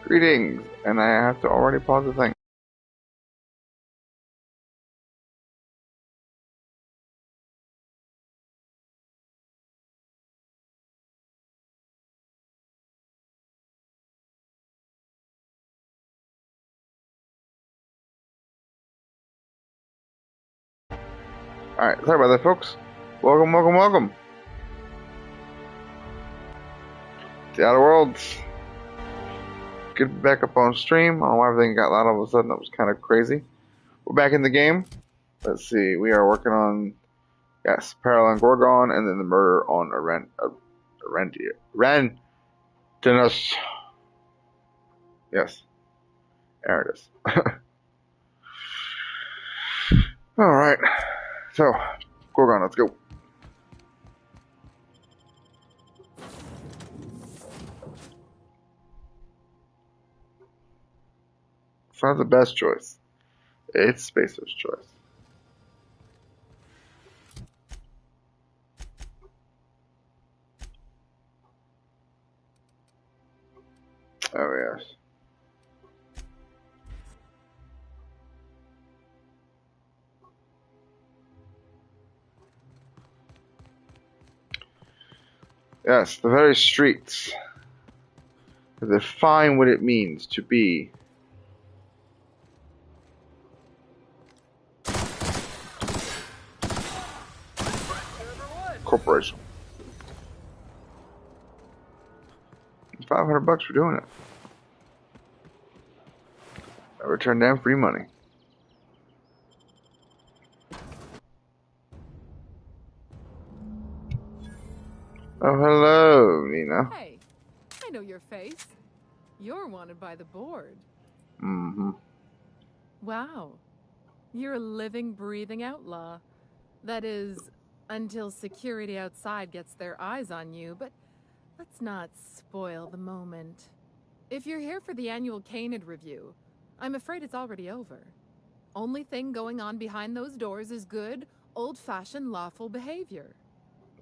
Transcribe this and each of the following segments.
Greetings, and I have to already pause the thing. Alright, sorry about that, folks. Welcome, welcome, welcome to the Outer Worlds. Get back up on stream. I don't know why everything got loud all of a sudden. That was kind of crazy. We're back in the game. Let's see. We are working on, yes, Peril and Gorgon, and then the murder on Rentinus. Yes, there it is. Alright, so, Gorgon, let's go. It's not the best choice. It's Spacer's choice. Oh, yes. Yes, the very streets define what it means to be corporation. $500 for doing it. I return damn free money. Oh, hello, Nina. Hey, I know your face. You're wanted by the board. Mm-hmm. Wow. You're a living, breathing outlaw. That is, until security outside gets their eyes on you, but let's not spoil the moment. If you're here for the annual Canid review, I'm afraid it's already over. Only thing going on behind those doors is good, old-fashioned lawful behavior.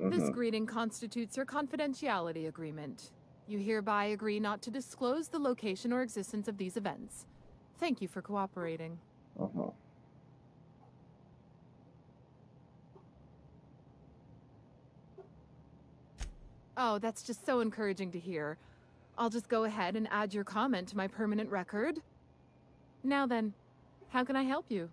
This greeting constitutes your confidentiality agreement. You hereby agree not to disclose the location or existence of these events. Thank you for cooperating. Oh, that's just so encouraging to hear. I'll just go ahead and add your comment to my permanent record. Now then, how can I help you?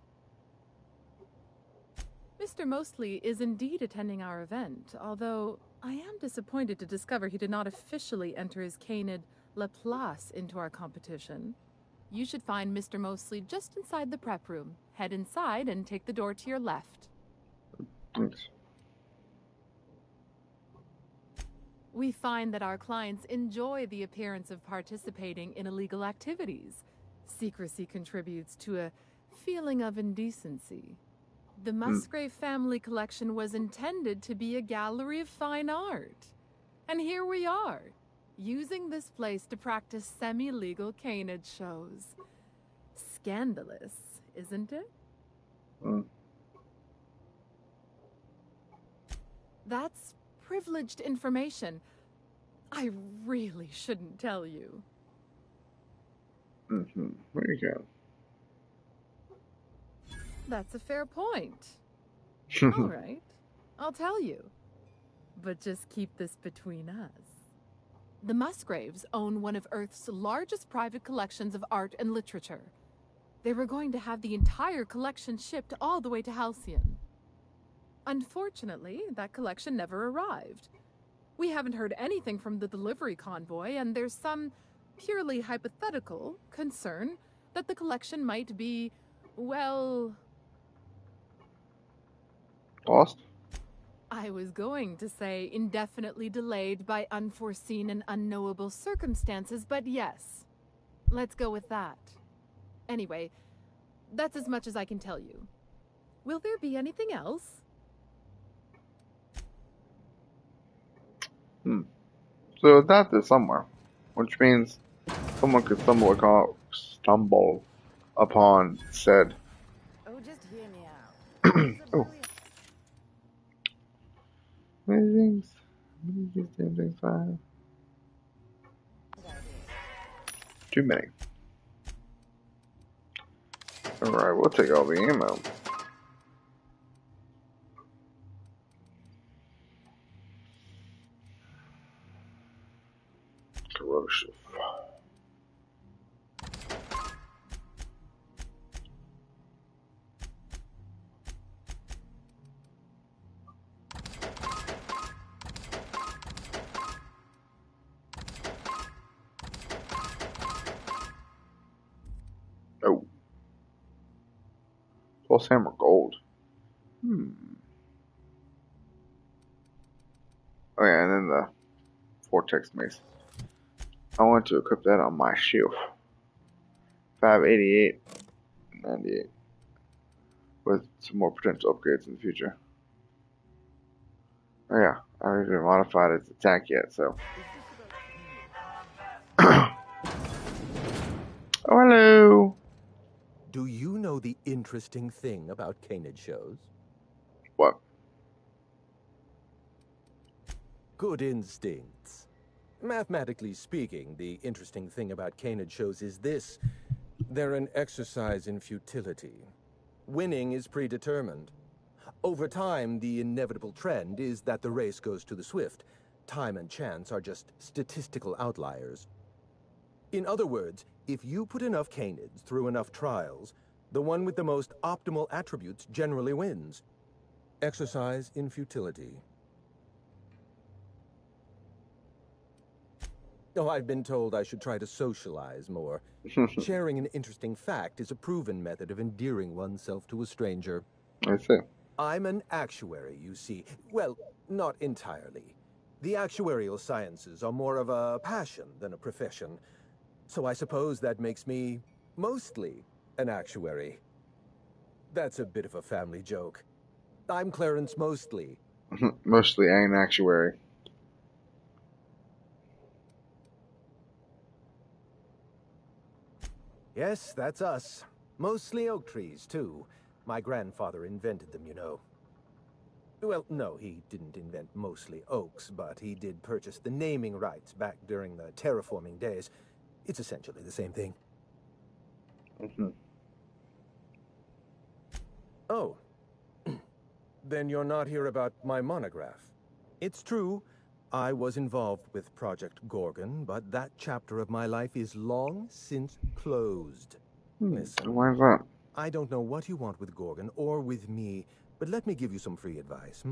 Mr. Mostly is indeed attending our event, although I am disappointed to discover he did not officially enter his Canid La Place into our competition. You should find Mr. Mostly just inside the prep room. Head inside and take the door to your left. Thanks. We find that our clients enjoy the appearance of participating in illegal activities. Secrecy contributes to a feeling of indecency. The Musgrave family collection was intended to be a gallery of fine art. And here we are, using this place to practice semi-legal canid shows. Scandalous, isn't it? That's privileged information. I really shouldn't tell you. There you go. That's a fair point. All right, I'll tell you. But just keep this between us. The Musgraves own one of Earth's largest private collections of art and literature. They were going to have the entire collection shipped all the way to Halcyon. Unfortunately, that collection never arrived. We haven't heard anything from the delivery convoy, and there's some purely hypothetical concern that the collection might be, well... Lost? I was going to say indefinitely delayed by unforeseen and unknowable circumstances, but yes. Let's go with that. Anyway, that's as much as I can tell you. Will there be anything else? So it's out there somewhere, which means someone could stumble upon said. Oh, just hear me out. Oh. Many things. Many things, damn things, fine. Too many. Alright, we'll take all the ammo. Corrosive. Oh. Plus hammer gold. Oh yeah, and then the vortex mace. I want to equip that on my shield. 588, 98. With some more potential upgrades in the future. Oh yeah, I haven't even modified its attack yet, so. Oh, hello! Do you know the interesting thing about canid shows? What? Good instincts. Mathematically speaking, the interesting thing about canid shows is this. They're an exercise in futility. Winning is predetermined. Over time, the inevitable trend is that the race goes to the swift. Time and chance are just statistical outliers. In other words, if you put enough canids through enough trials, the one with the most optimal attributes generally wins. Exercise in futility. Oh, I've been told I should try to socialize more. Sharing an interesting fact is a proven method of endearing oneself to a stranger. I see. I'm an actuary, you see. Well, not entirely. The actuarial sciences are more of a passion than a profession. So I suppose that makes me mostly an actuary. That's a bit of a family joke. I'm Clarence Mostly. Mostly an actuary. Yes, that's us. Mostly oak trees, too. My grandfather invented them, you know. Well, no, he didn't invent mostly oaks, but he did purchase the naming rights back during the terraforming days. It's essentially the same thing. Oh. Then you're not here about my monograph. It's true, I was involved with Project Gorgon, but that chapter of my life is long since closed. Listen. Why is that? I don't know what you want with Gorgon or with me, but let me give you some free advice,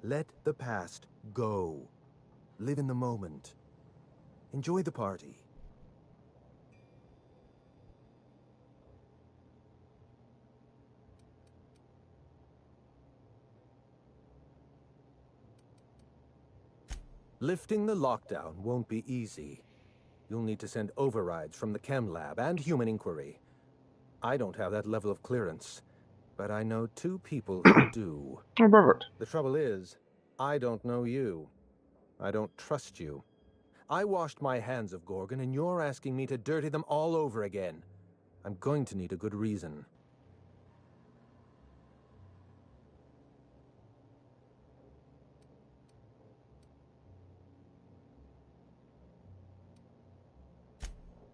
Let the past go. Live in the moment. Enjoy the party. Lifting the lockdown won't be easy. You'll need to send overrides from the chem lab and human inquiry. I don't have that level of clearance, but I know two people who do. Oh, perfect. The trouble is, I don't know you. I don't trust you. I washed my hands of Gorgon, and you're asking me to dirty them all over again. I'm going to need a good reason.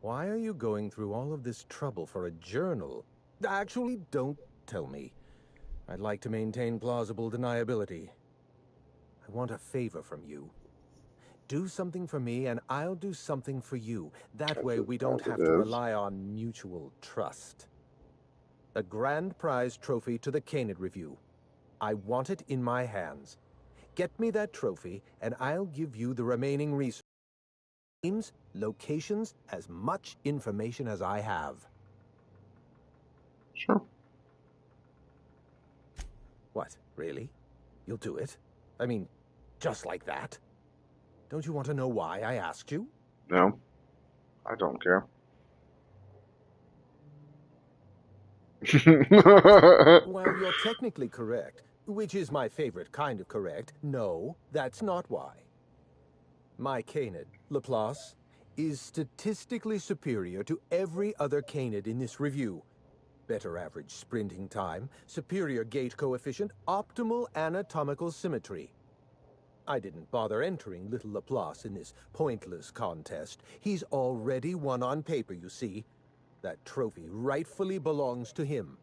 Why are you going through all of this trouble for a journal? Actually, don't tell me. I'd like to maintain plausible deniability. I want a favor from you. Do something for me, and I'll do something for you. That way, we don't have to rely on mutual trust. A grand prize trophy to the Canid Review. I want it in my hands. Get me that trophy, and I'll give you the remaining resources. Names, locations, as much information as I have. Sure. What, really? You'll do it? I mean, just like that? Don't you want to know why I asked you? No. I don't care. While you're technically correct, which is my favorite kind of correct, no, that's not why. My canid, Laplace, is statistically superior to every other canid in this review. Better average sprinting time, superior gait coefficient, optimal anatomical symmetry. I didn't bother entering little Laplace in this pointless contest. He's already won on paper, you see. That trophy rightfully belongs to him.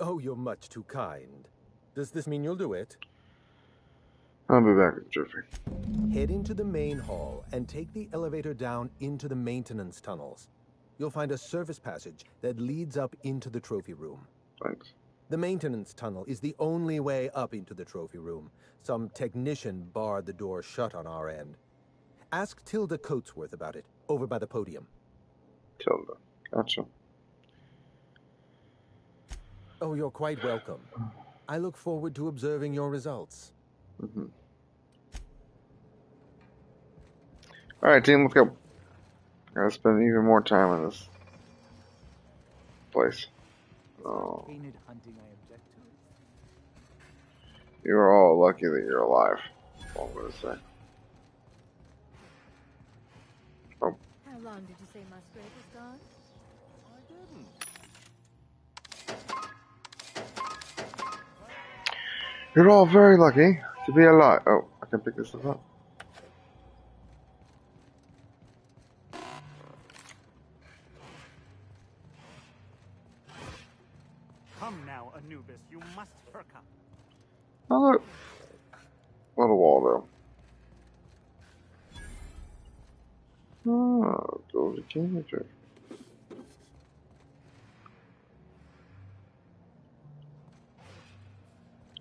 Oh, you're much too kind. Does this mean you'll do it? I'll be back with Jeffrey. Head into the main hall and take the elevator down into the maintenance tunnels. You'll find a service passage that leads up into the trophy room. Thanks. The maintenance tunnel is the only way up into the trophy room. Some technician barred the door shut on our end. Ask Tilda Coatsworth about it, over by the podium. Tilda. Gotcha. Oh, you're quite welcome. I look forward to observing your results. Mm-hmm. Alright, team, let's go. Gotta spend even more time in this place. Oh. Painted hunting, I object to. You're all lucky that you're alive. That's all I'm gonna say. Oh. How long did you say Musgrave was gone? I didn't. You're all very lucky to be alive. Oh, I can pick this stuff up. Come now, Anubis, you must hurry. Oh, look. Little Waldo. Oh, go to Cambridge.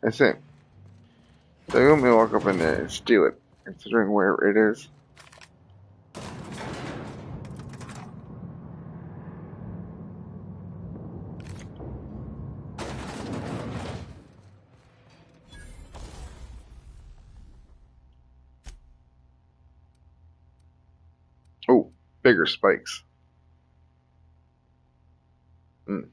I see. So you want me to walk up in there and steal it, considering where it is? Oh, bigger spikes. Hmm.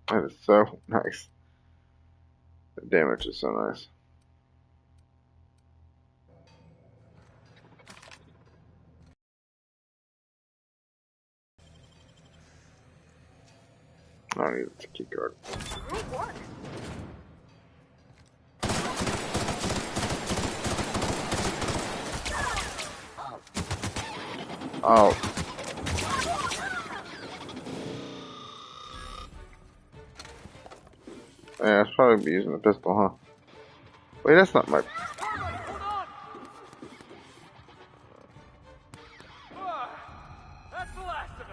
That is so nice. The damage is so nice. I don't need a key card. Great work. Oh. Yeah, I'd probably be using the pistol, huh? Wait, that's not my... That's the last of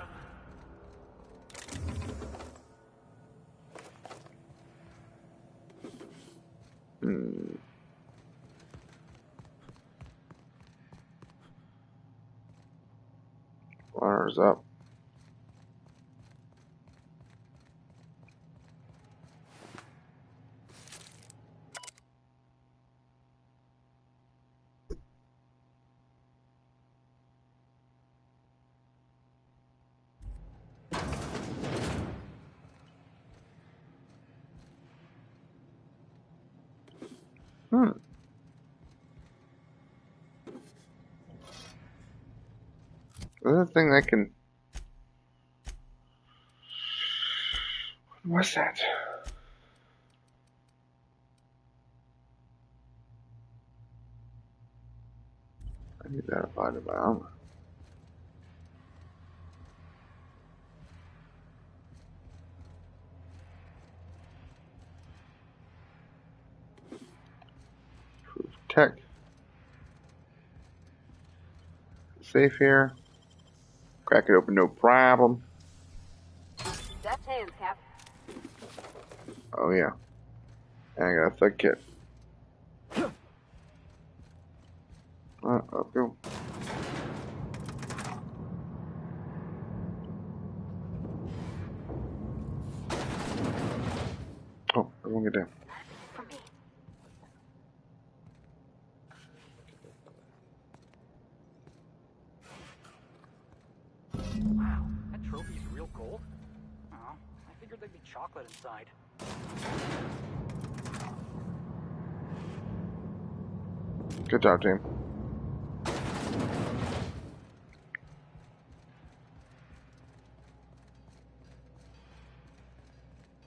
him. Fire's up. Hmm. There's a thing that can... What's that? I need that applied to my armor. Proof tech. Safe here. Crack it open, no problem. That's hands, Cap. Oh yeah. And I got a thug kit. Up go. Oh, everyone get down. For me. chocolate inside. Good job, team.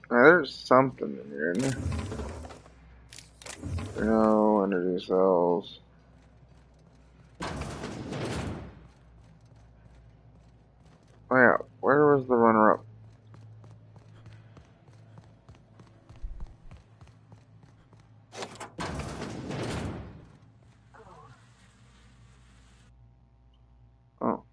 There's something in here, isn't there? No energy cells. Oh yeah, where was the runner-up? Oh.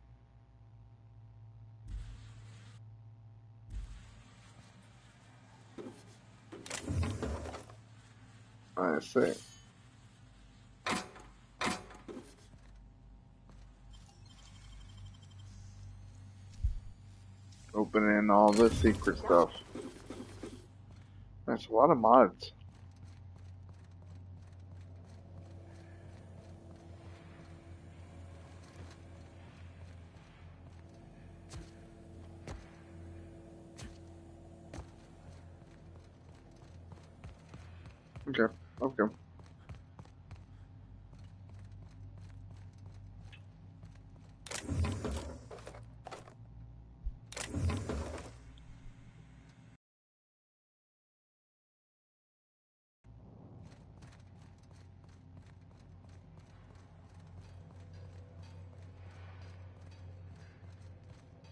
I see. Opening all the secret stuff. That's a lot of mods. Okay, okay.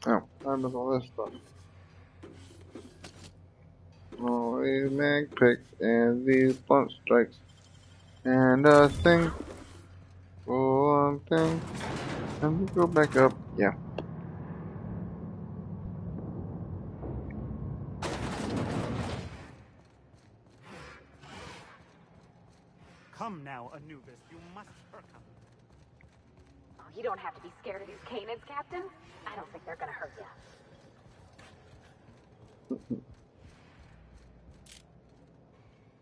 Oh, I miss all this stuff. All these mag picks and these blunt strikes. And a thing. One thing. And we go back up. Yeah. Come now, Anubis. You must perk up. Oh, you don't have to be scared of these canids, Captain. I don't think they're gonna hurt you.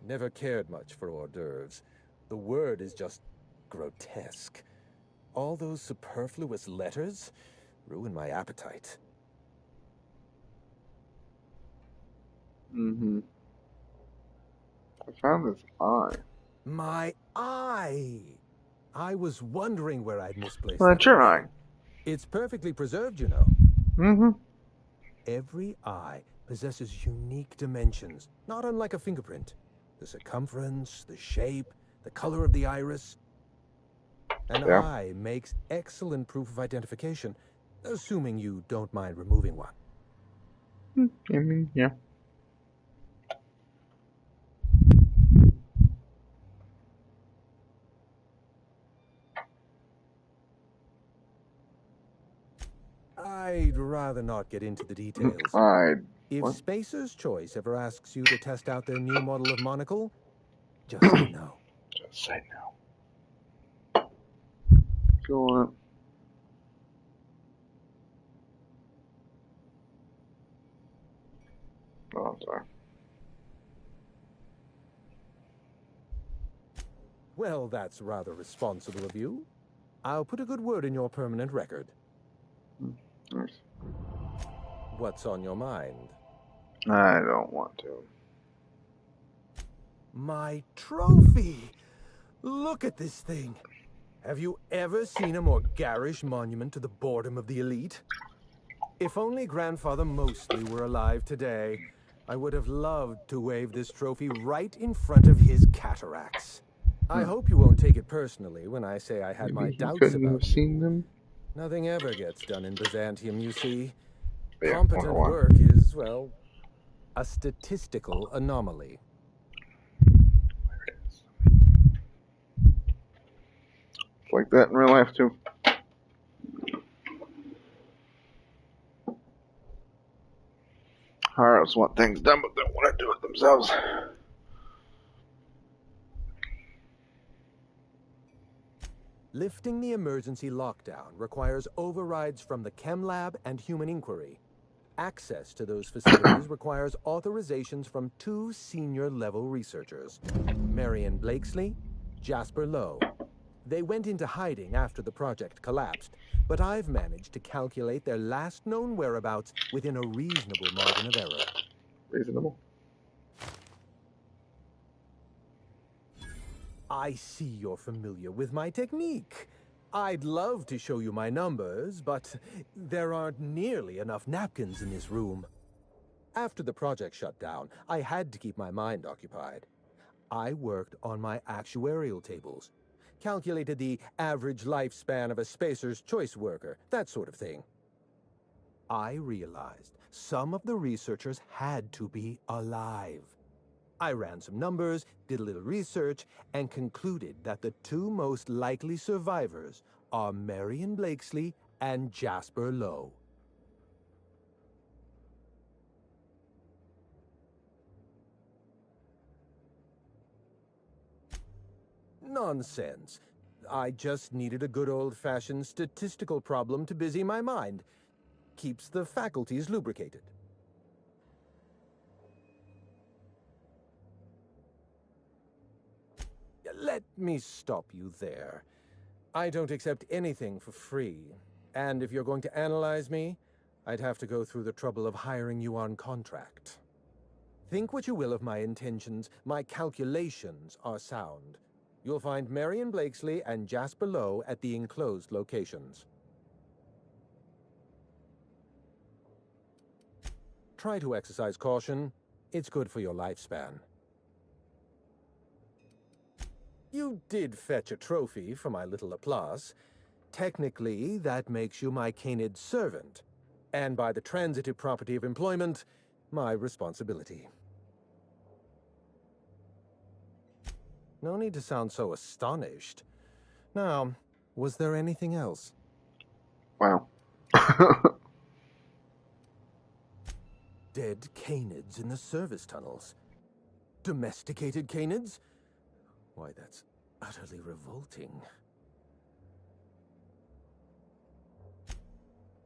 Never cared much for hors d'oeuvres. The word is just grotesque. All those superfluous letters ruin my appetite. Mm-hmm. I found this eye. My eye! I was wondering where I'd misplaced Well, that that's your organ. eye. It's perfectly preserved, you know. Mm-hmm. Every eye possesses unique dimensions, not unlike a fingerprint. The circumference, the shape, the color of the iris. An Yeah. eye makes excellent proof of identification, assuming you don't mind removing one. I mean, yeah. I'd rather not get into the details. If What? Spacer's Choice ever asks you to test out their new model of monocle, just say no. Just say no. Go on. Oh, I'm sorry. Well, that's rather responsible of you. I'll put a good word in your permanent record. Nice. What's on your mind? I don't want to. My trophy! Look at this thing. Have you ever seen a more garish monument to the boredom of the elite? If only Grandfather Mostly were alive today, I would have loved to wave this trophy right in front of his cataracts. I hope you won't take it personally when I say I had my Maybe he doubts couldn't about have seen you. them. Nothing ever gets done in Byzantium, you see. Yeah, Competent 101. work is, well, a statistical anomaly. There it is. It's like that in real life, too. Heroes want things done, but don't want to do it themselves. Lifting the emergency lockdown requires overrides from the Chem Lab and Human Inquiry. Access to those facilities requires authorizations from 2 senior-level researchers, Marion Blakesley, Jasper Lowe. They went into hiding after the project collapsed, but I've managed to calculate their last known whereabouts within a reasonable margin of error. Reasonable. I see you're familiar with my technique. I'd love to show you my numbers, but there aren't nearly enough napkins in this room. After the project shut down, I had to keep my mind occupied. I worked on my actuarial tables, calculated the average lifespan of a spacer's choice worker, that sort of thing. I realized some of the researchers had to be alive. I ran some numbers, did a little research, and concluded that the two most likely survivors are Marion Blakesley and Jasper Lowe. Nonsense. I just needed a good old-fashioned statistical problem to busy my mind. Keeps the faculties lubricated. Let me stop you there. I don't accept anything for free. And if you're going to analyze me, I'd have to go through the trouble of hiring you on contract. Think what you will of my intentions, my calculations are sound. You'll find Marion Blakesley and Jasper Lowe at the enclosed locations. Try to exercise caution. It's good for your lifespan. You did fetch a trophy for my little Laplace. Technically, that makes you my canid servant, and by the transitive property of employment, my responsibility. No need to sound so astonished. Now, was there anything else? Wow. Dead canids in the service tunnels. Domesticated canids? Why, that's utterly revolting.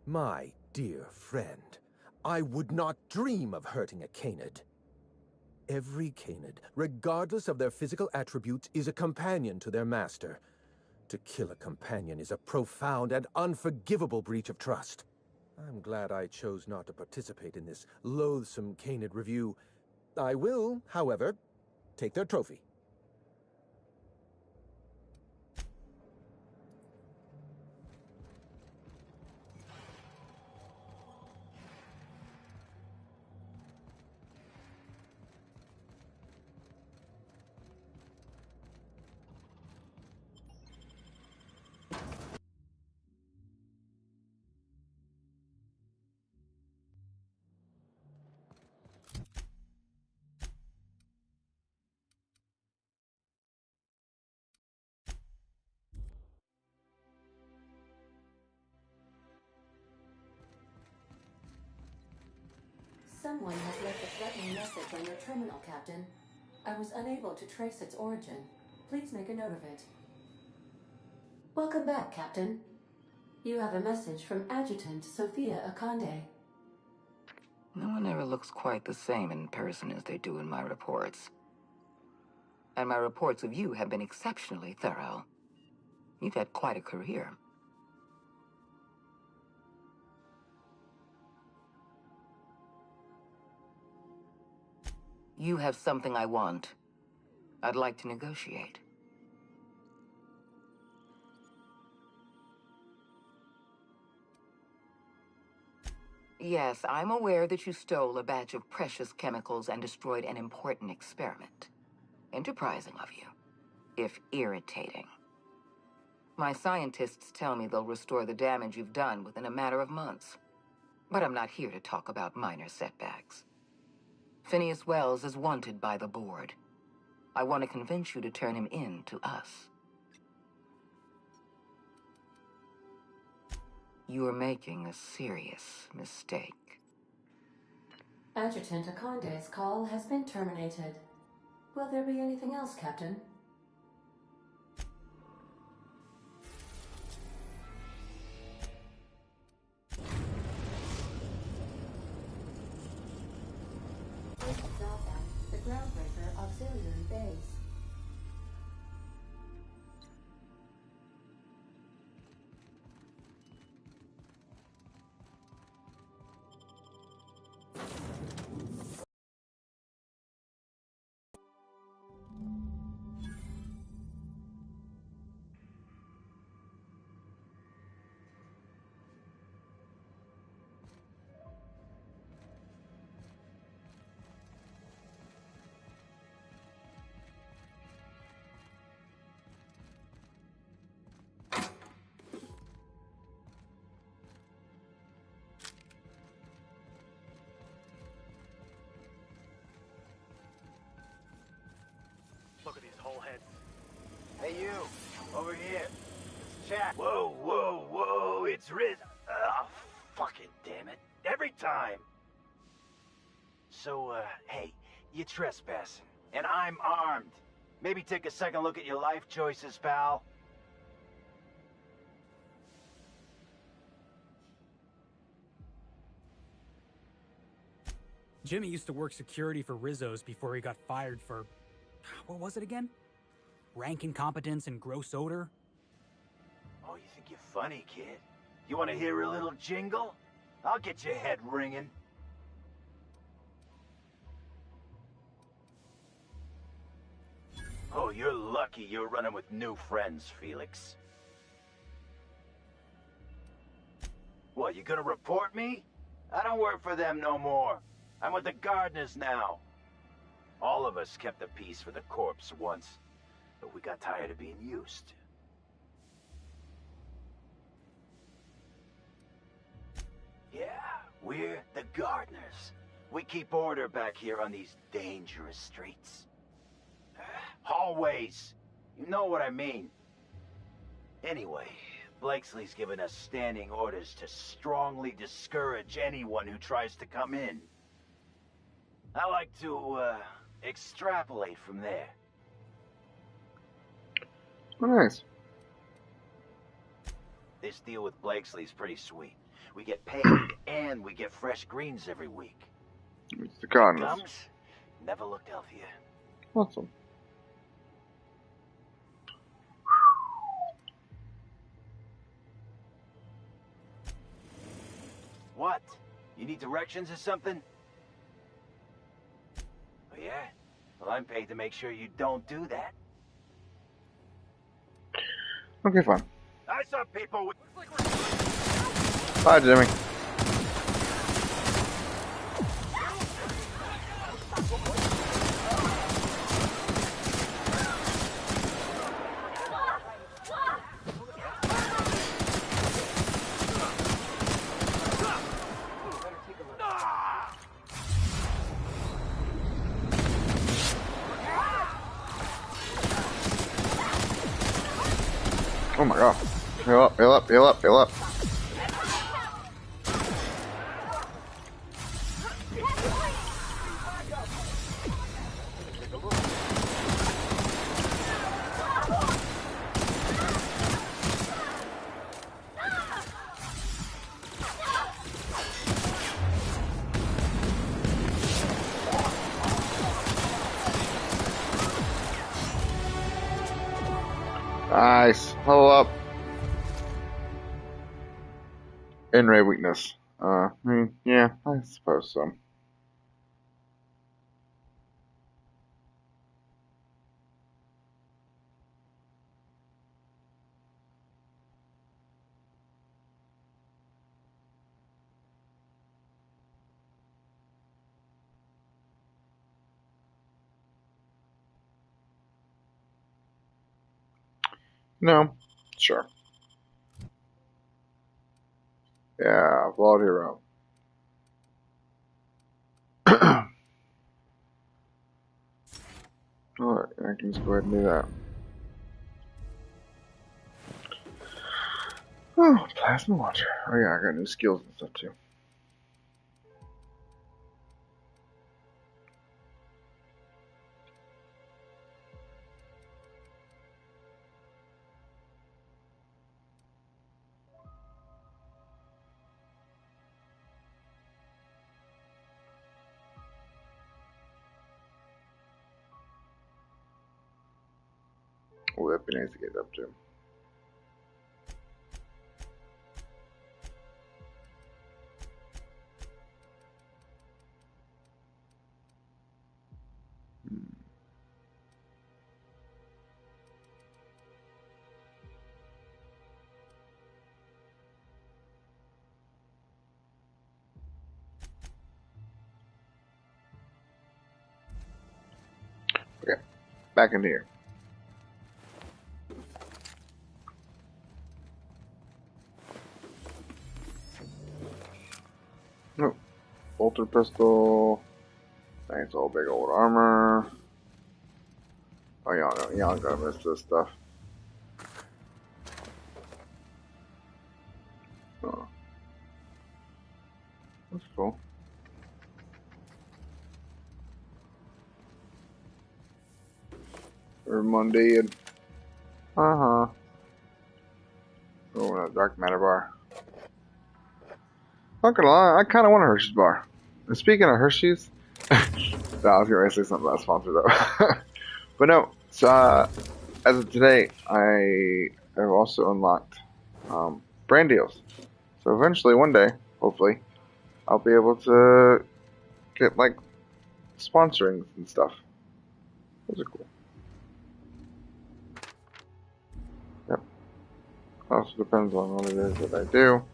My dear friend, I would not dream of hurting a canid. Every canid, regardless of their physical attributes, is a companion to their master. To kill a companion is a profound and unforgivable breach of trust. I'm glad I chose not to participate in this loathsome canid review. I will, however, take their trophy. Someone has left a threatening message on your terminal, Captain. I was unable to trace its origin. Please make a note of it. Welcome back, Captain. You have a message from Adjutant Sophia Akande. No one ever looks quite the same in person as they do in my reports. And my reports of you have been exceptionally thorough. You've had quite a career. You have something I want. I'd like to negotiate. Yes, I'm aware that you stole a batch of precious chemicals and destroyed an important experiment. Enterprising of you, if irritating. My scientists tell me they'll restore the damage you've done within a matter of months. But I'm not here to talk about minor setbacks. Phineas Wells is wanted by the board. I want to convince you to turn him in to us. You're making a serious mistake. Adjutant Akande's call has been terminated. Will there be anything else, Captain? The Groundbreaker Auxiliary Base. asshole heads. Hey, you. Over here. Let's chat. Whoa, whoa, whoa. It's Riz. Oh, fucking damn it. Every time. So, hey, you trespassing. And I'm armed. Maybe take a second look at your life choices, pal. Jimmy used to work security for Rizzo's before he got fired for... what was it again? Rank incompetence and gross odor? Oh, you think you're funny, kid? You want to hear a little jingle? I'll get your head ringing. Oh, you're lucky you're running with new friends, Felix. What, you gonna report me? I don't work for them no more. I'm with the gardeners now. All of us kept the peace for the corpse once, but we got tired of being used. Yeah, we're the gardeners. We keep order back here on these dangerous streets. Hallways. You know what I mean. Anyway, Blakesley's given us standing orders to strongly discourage anyone who tries to come in. I like to, extrapolate from there. Oh, nice. This deal with Blakesley's pretty sweet. We get paid and we get fresh greens every week. It's the gardeners. Gums never looked healthier. Awesome. What? You need directions or something? Oh, yeah? Well, I'm paid to make sure you don't do that. Okay, fine. I saw people with... Bye, Jimmy. Oh my god. Heal up, heal up, heal up, heal up. Nice. Level up. In-ray weakness. Yeah, I suppose so. No. Sure. Yeah, Vault Hero. Alright, I can just go ahead and do that. Oh, plasma launcher. Oh yeah, I got new skills and stuff too. Oh, that'd be nice to get up to. Okay, back into here. Oh, bolter pistol. Nice old big old armor. Oh, y'all gotta miss this stuff. Oh, that's cool. Or Monday and uh-huh. Oh, a dark matter bar. Not gonna lie, I kind of want a Hershey's bar. And speaking of Hershey's, no, I was gonna say something about a sponsor though. But no, so as of today, I have also unlocked brand deals. So eventually, one day, hopefully, I'll be able to get like sponsorings and stuff. Those are cool. Yep. Also depends on what it is that I do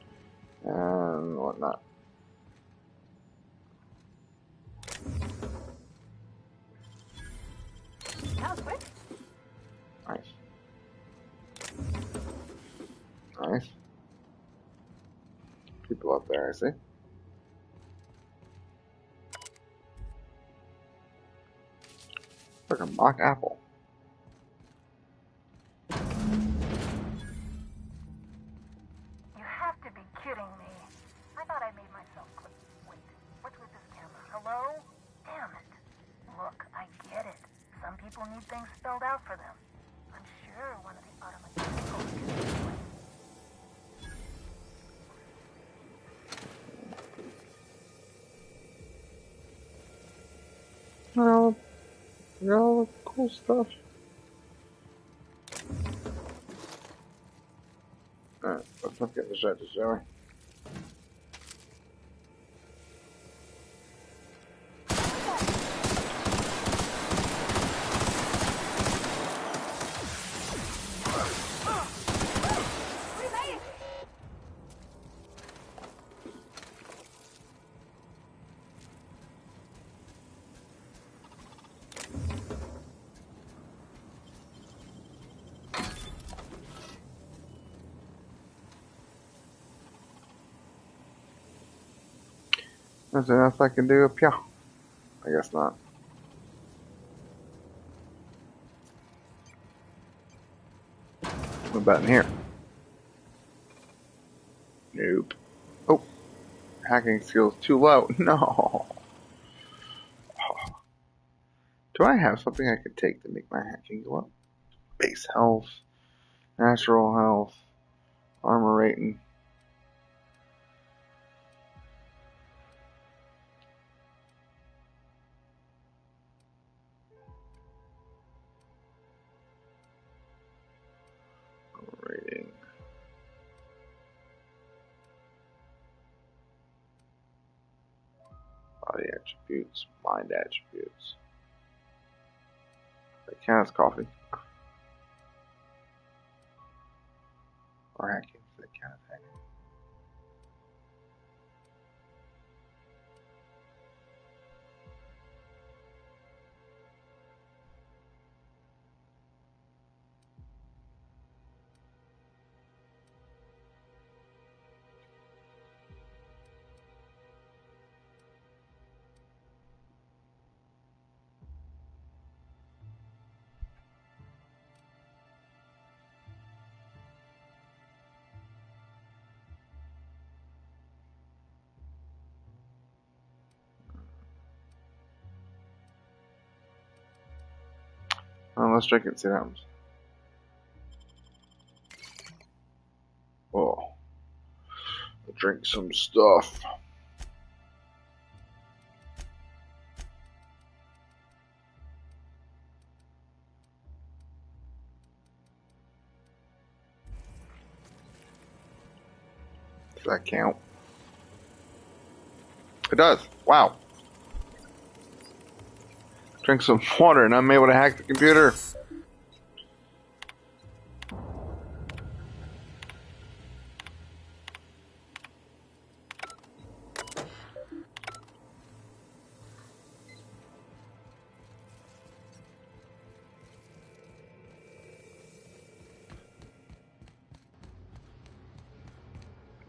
and whatnot. That was quick. Nice. Nice. People up there, I see. Like a mock apple. You have to be kidding me. I thought I made myself click. Wait, what's with this camera? Hello? Damn it. Look, I get it. Some people need things spelled out for them. I'm sure one of the automatic folks can do it. Oh, you got all the cool stuff. Alright, let's not get distracted, shall we? Is there enough I can do up here? I guess not. What about in here? Nope. Oh, hacking skills too low. No. Do I have something I could take to make my hacking go up? Base health, natural health, armor rating. Armor rating. Body attributes, mind attributes. That counts coffee. Or hacking. That counts hacking. Let's drink it and see what happens. Oh. Drink some stuff. Does that count? It does. Wow. Drink some water and I'm able to hack the computer.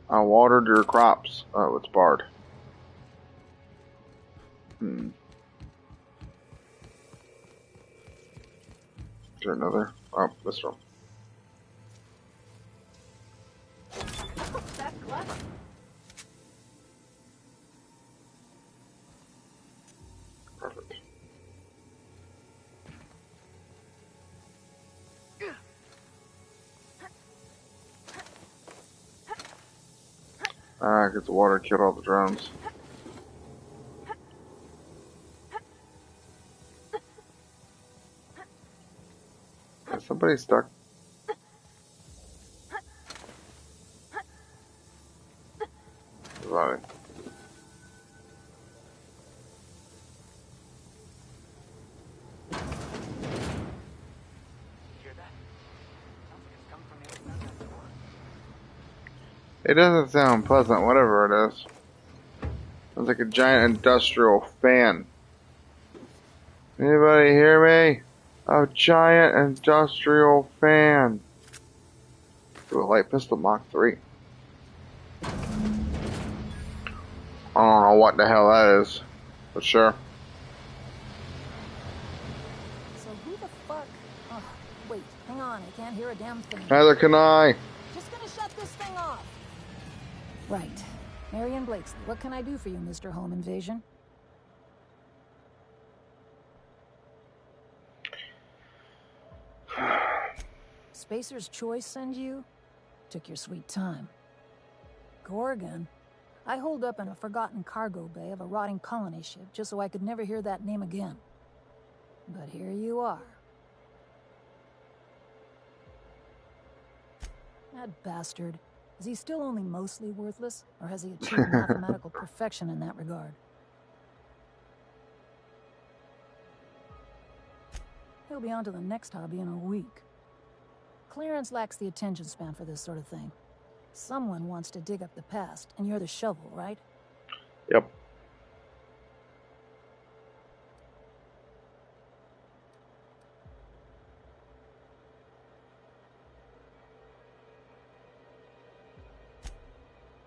I watered your crops. Oh, it's barred. Is there another? Oh, this one. That's clever. Perfect. Ah, get the water, kill all the drones. Is somebody stuck? Surviving. Hear that? Sounds like it's coming from the other side of that door. It doesn't sound pleasant, whatever it is. Sounds like a giant industrial fan. Anybody hear me? A giant industrial fan. Do a light pistol Mach 3. I don't know what the hell that is, but sure. So who the fuck? Oh, wait, hang on. I can't hear a damn thing. Neither can I. Just gonna shut this thing off. Right. Marion Blakesley, what can I do for you, Mr. Home Invasion? Spacer's Choice send you? Took your sweet time. Gorgon? I holed up in a forgotten cargo bay of a rotting colony ship just so I could never hear that name again. But here you are. That bastard. Is he still only mostly worthless, or has he achieved mathematical perfection in that regard? He'll be on to the next hobby in a week. Clarence lacks the attention span for this sort of thing. Someone wants to dig up the past, and you're the shovel, right? Yep.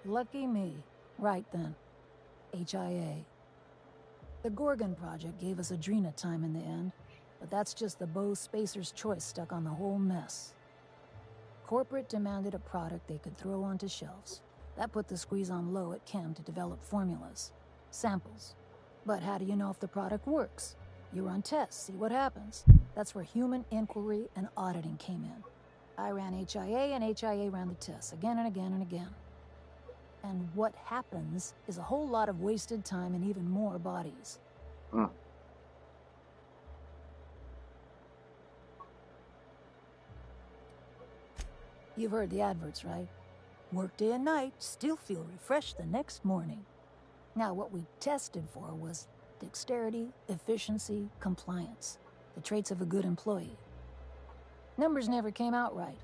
Lucky me. Right then. HIA. The Gorgon project gave us Adrena time in the end, but that's just the Bo Spacer's Choice stuck on the whole mess. Corporate demanded a product they could throw onto shelves. That put the squeeze on low at Chem to develop formulas. Samples. But how do you know if the product works? You run tests, see what happens. That's where human inquiry and auditing came in. I ran HIA, and HIA ran the tests again and again and again. And what happens is a whole lot of wasted time and even more bodies. Hmm. You've heard the adverts, right? Work day and night, still feel refreshed the next morning. Now, what we tested for was dexterity, efficiency, compliance. The traits of a good employee. Numbers never came out right.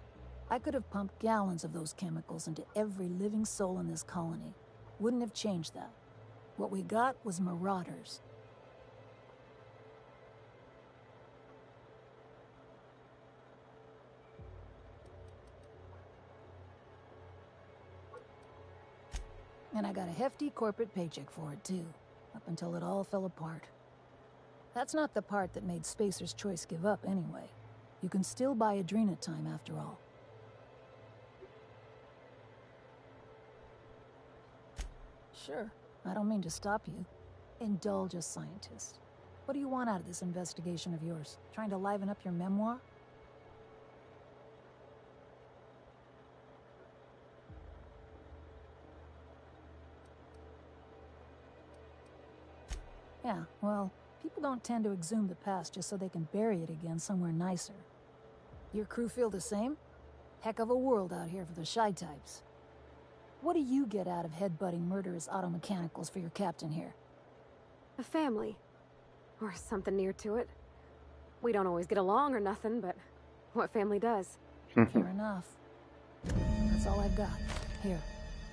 I could have pumped gallons of those chemicals into every living soul in this colony. Wouldn't have changed that. What we got was marauders. And I got a hefty corporate paycheck for it, too. Up until it all fell apart. That's not the part that made Spacer's Choice give up, anyway. You can still buy Adrena time, after all. Sure, I don't mean to stop you. Indulge a scientist. What do you want out of this investigation of yours? Trying to liven up your memoir? Yeah, well, people don't tend to exhume the past just so they can bury it again somewhere nicer. Your crew feel the same? Heck of a world out here for the shy types. What do you get out of headbutting murderous auto mechanicals for your captain here? A family. Or something near to it. We don't always get along or nothing, but what family does? Fair enough. That's all I've got. Here,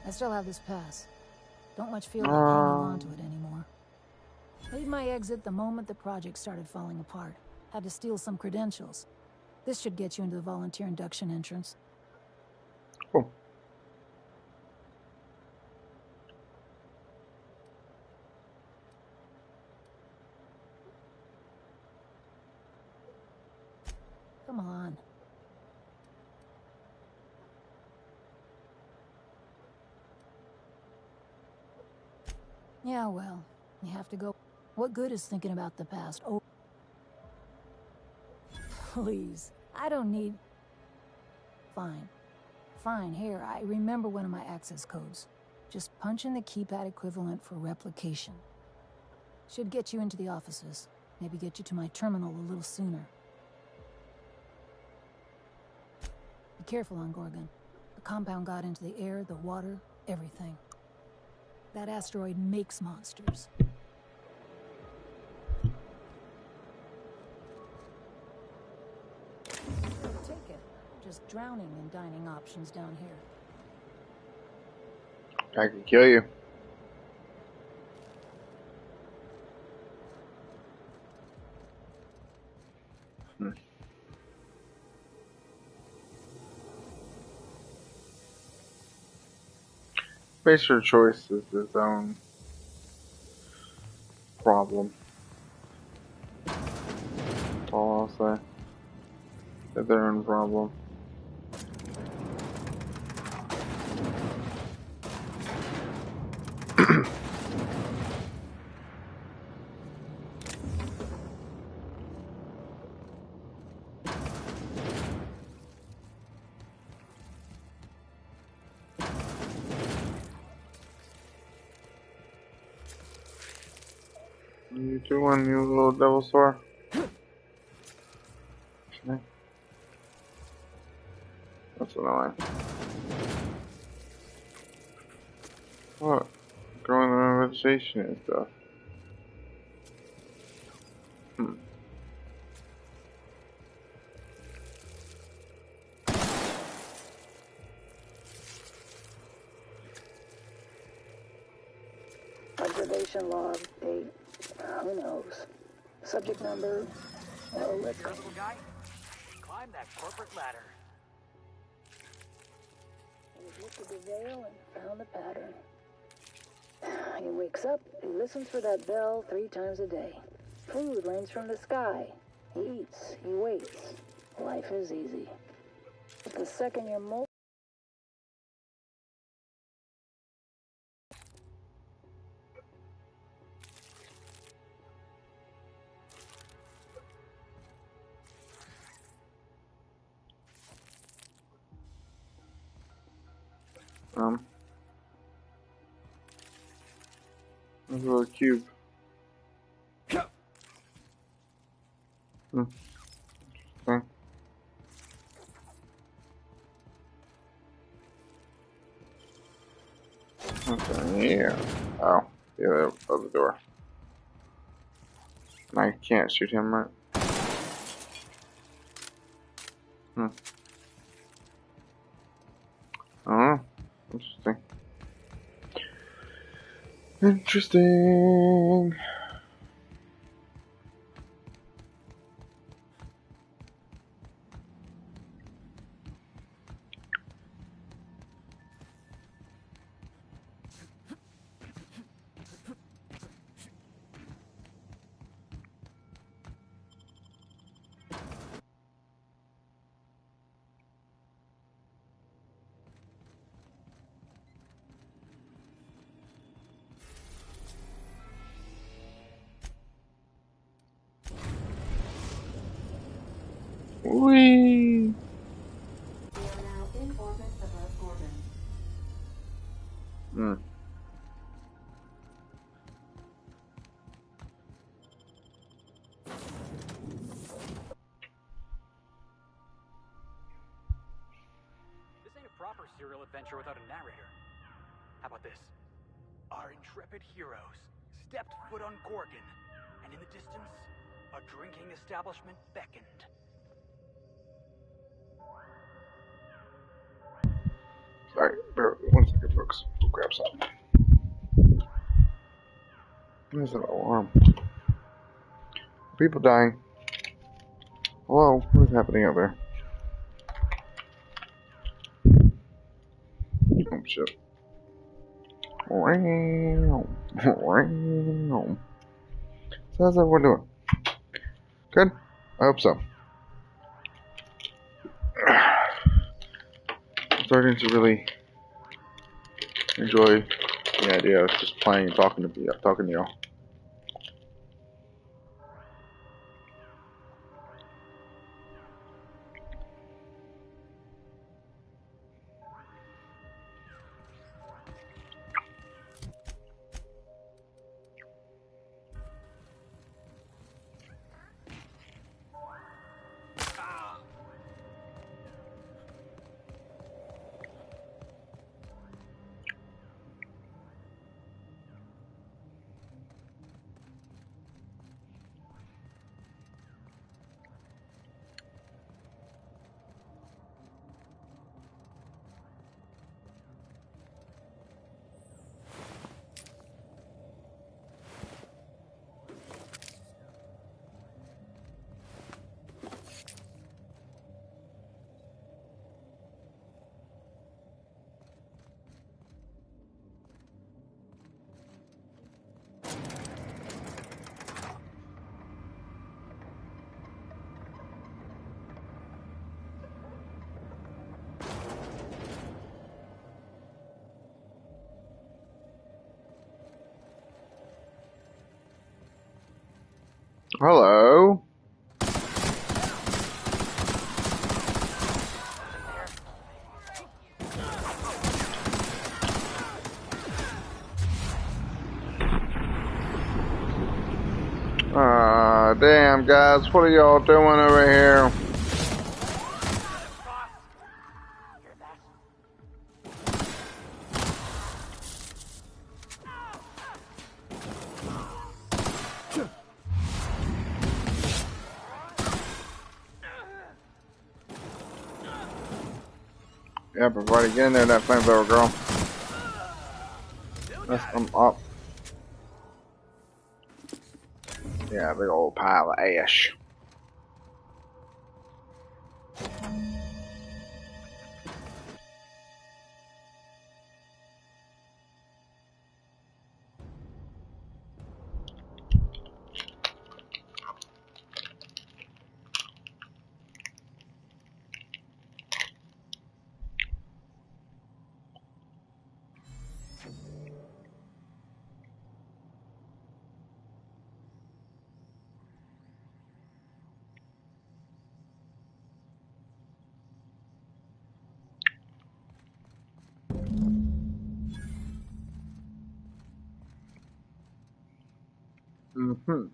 I still have this pass. Don't much feel like hanging on to it anymore. Made my exit the moment the project started falling apart. Had to steal some credentials. This should get you into the volunteer induction entrance. Cool. Come Come on. Yeah, well, you have to go. What good is thinking about the past? Oh, please. I don't need... Fine. Fine, here, I remember one of my access codes. Just punch in the keypad equivalent for replication. Should get you into the offices. Maybe get you to my terminal a little sooner. Be careful on Gorgon. The compound got into the air, the water, everything. That asteroid makes monsters. Take it. Just drowning and dining options down here. I can kill you. Spacer choice is his own problem. That's all I'll say. They're their own problem. What are you doing, you little devil sore? That's annoying. What? Growing the vegetation and stuff. Observation log, date, who knows. Subject number, oh, let's go. Little guy, climb that corporate ladder. He looked at the veil and found the pattern. He wakes up, he listens for that bell 3 times a day. Food rains from the sky. He eats, he waits. Life is easy. But the second you're There's a little cube. Okay. Okay, yeah. Oh, yeah, there was the door. I can't shoot him, right? Oh, interesting. Interesting. Whee! We are now in orbit above Gorgon. This ain't a proper serial adventure without a narrator. How about this? Our intrepid heroes stepped foot on Gorgon, and in the distance, a drinking establishment beckoned. Sorry, bear with me 1 second, folks. We'll grab something. There's an alarm. People dying. Hello, what is happening out there? Oh shit. So how's everyone doing? Good? I hope so. starting to really enjoy the idea of just playing and talking to y'all. Hello. Damn guys, what are y'all doing over here? Yeah, everybody get in there, that flamethrower girl. Mess them up. Yeah, big old pile of ash. Mm-hmm.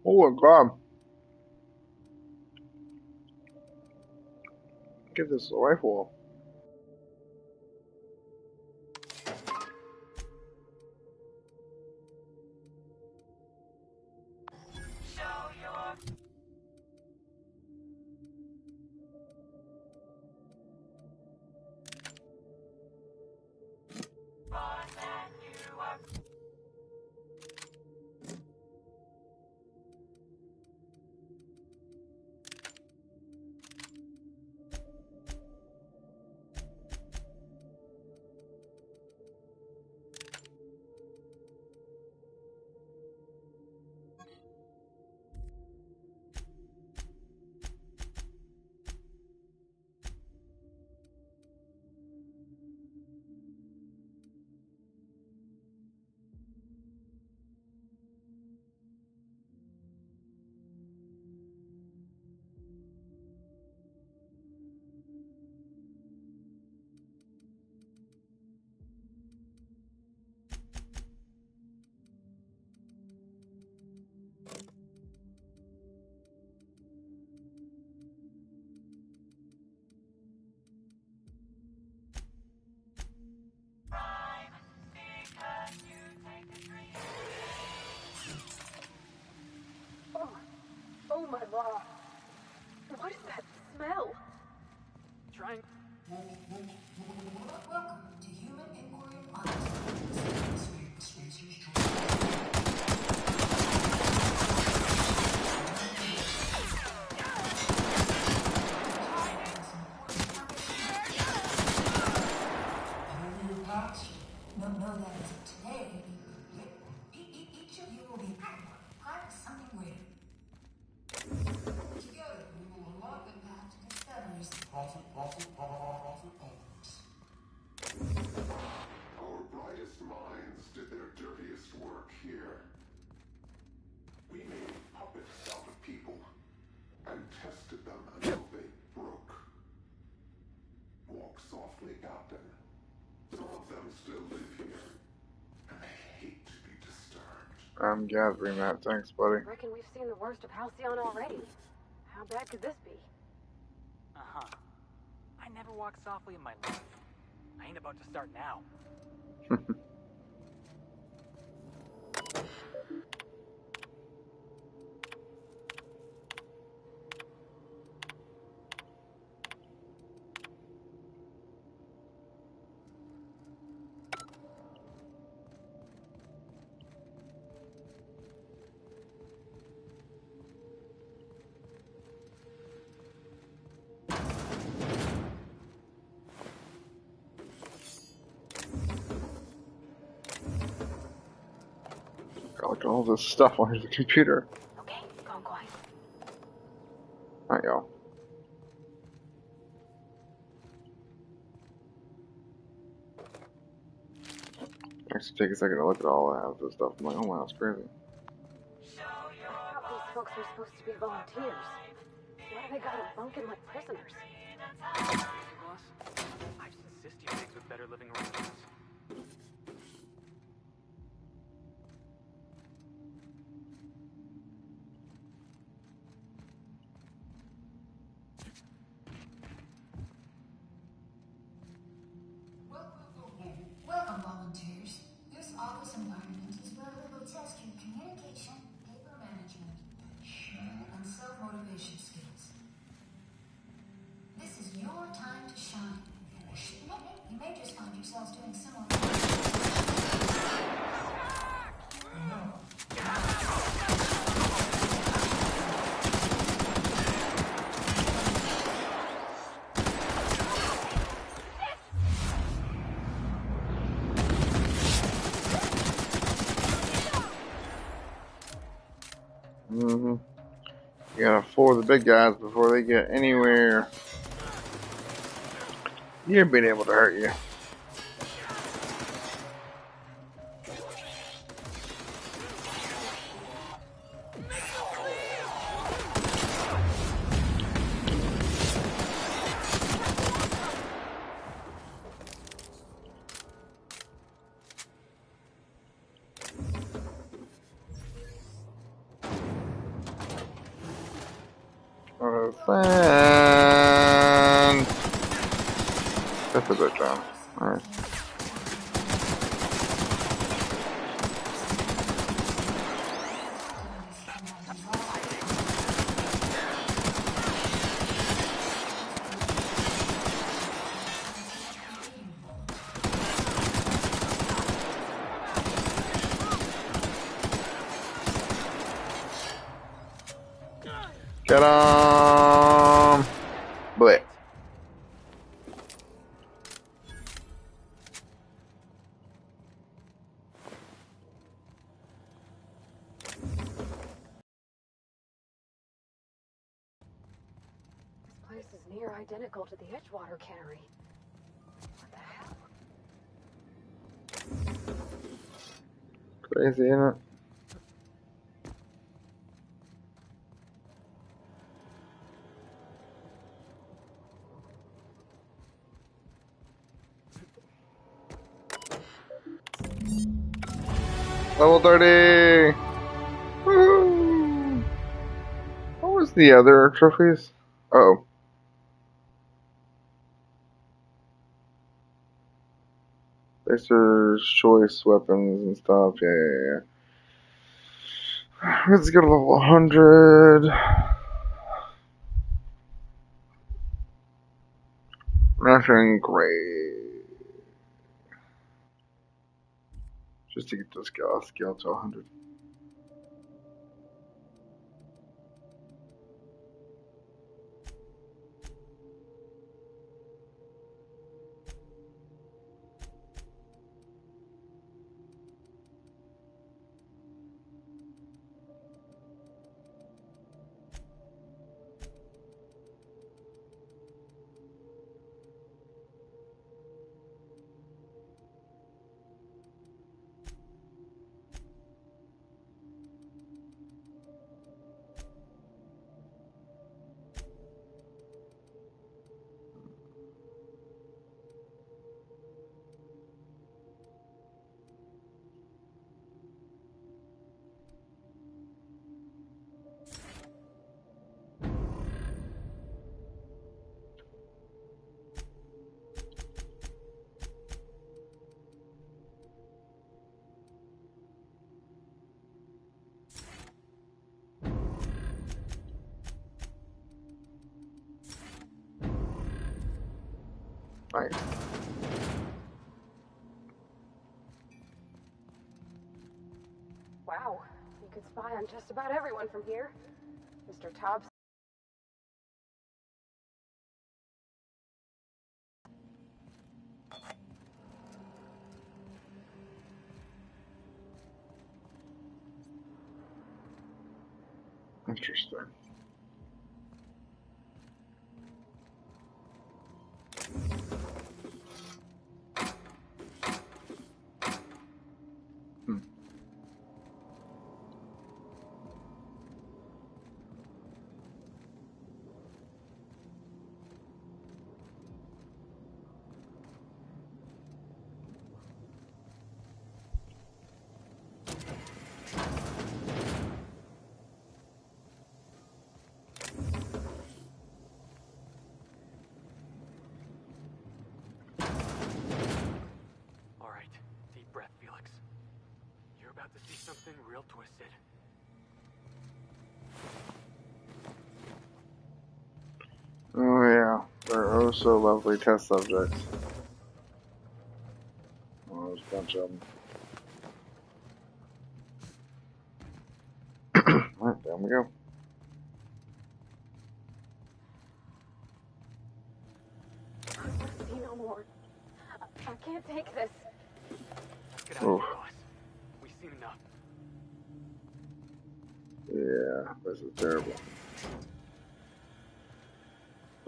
Oh my god. Get this rifle. Oh my law. What is that smell? Trying. Welcome to Human Inquiry Office. Walk softly, Captain. Some of them still live here, and they hate to be disturbed. I'm gathering that. Thanks, buddy. I reckon we've seen the worst of Halcyon already. How bad could this be? Uh-huh. I never walked softly in my life. I ain't about to start now. Got like all this stuff on the computer. Okay, gone quiet. Alright, y'all. Actually, take a second to look at all of this stuff. I'm like, oh wow, that's crazy. I thought these folks were supposed to be volunteers. Why do they gotta bunk in like prisoners? Boss, I just insist you digs with better living arrangements. Welcome, volunteers. This office environment is where we will test your communication, paper management, and self-motivation skills. This is your time to shine. You may just find yourselves doing similar. Mm-hmm. You gotta fool the big guys before they get anywhere near being able to hurt you. Fun. That's a good job. Alright. Get 'em! Blech. This place is near identical to the Edgewater Cannery. What the hell? Crazy, isn't it? Level 30! Woo! What was the other trophies? Oh. There's choice weapons and stuff. Yeah. Let's get a level 100. Mastering great. Just to get the skill to 100. Nice. Wow, you could spy on just about everyone from here. Mr. Tubbs. Interesting. Hmm. All right, deep breath, Felix. You're about to see something real twisted. Oh yeah, they're oh so lovely test subjects. Oh, there's a bunch of them. Alright, there we go. I want to see no more. I can't take this. Let's get out of here, boss. We've seen enough. Yeah, this is terrible.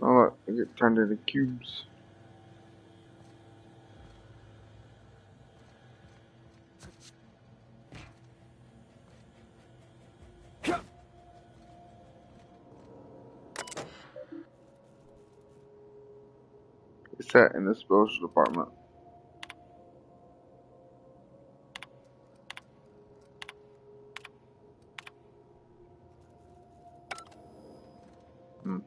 Oh look, we get turned into cubes. It's set in the disposal department. Hmm.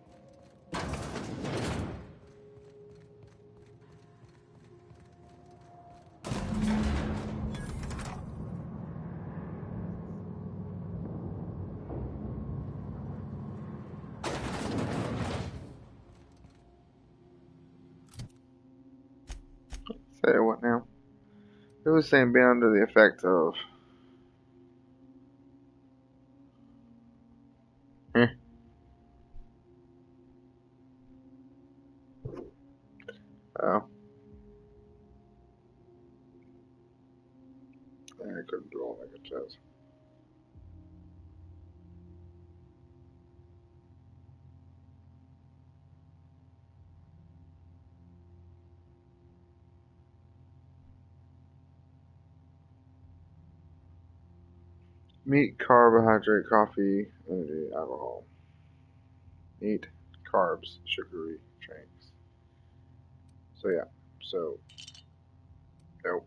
Say what now? It was saying being under the effect of. Oh. I couldn't do all like it says. Meat, carbohydrate, coffee, energy, alcohol. Meat, carbs, sugary drinks. So yeah. So nope.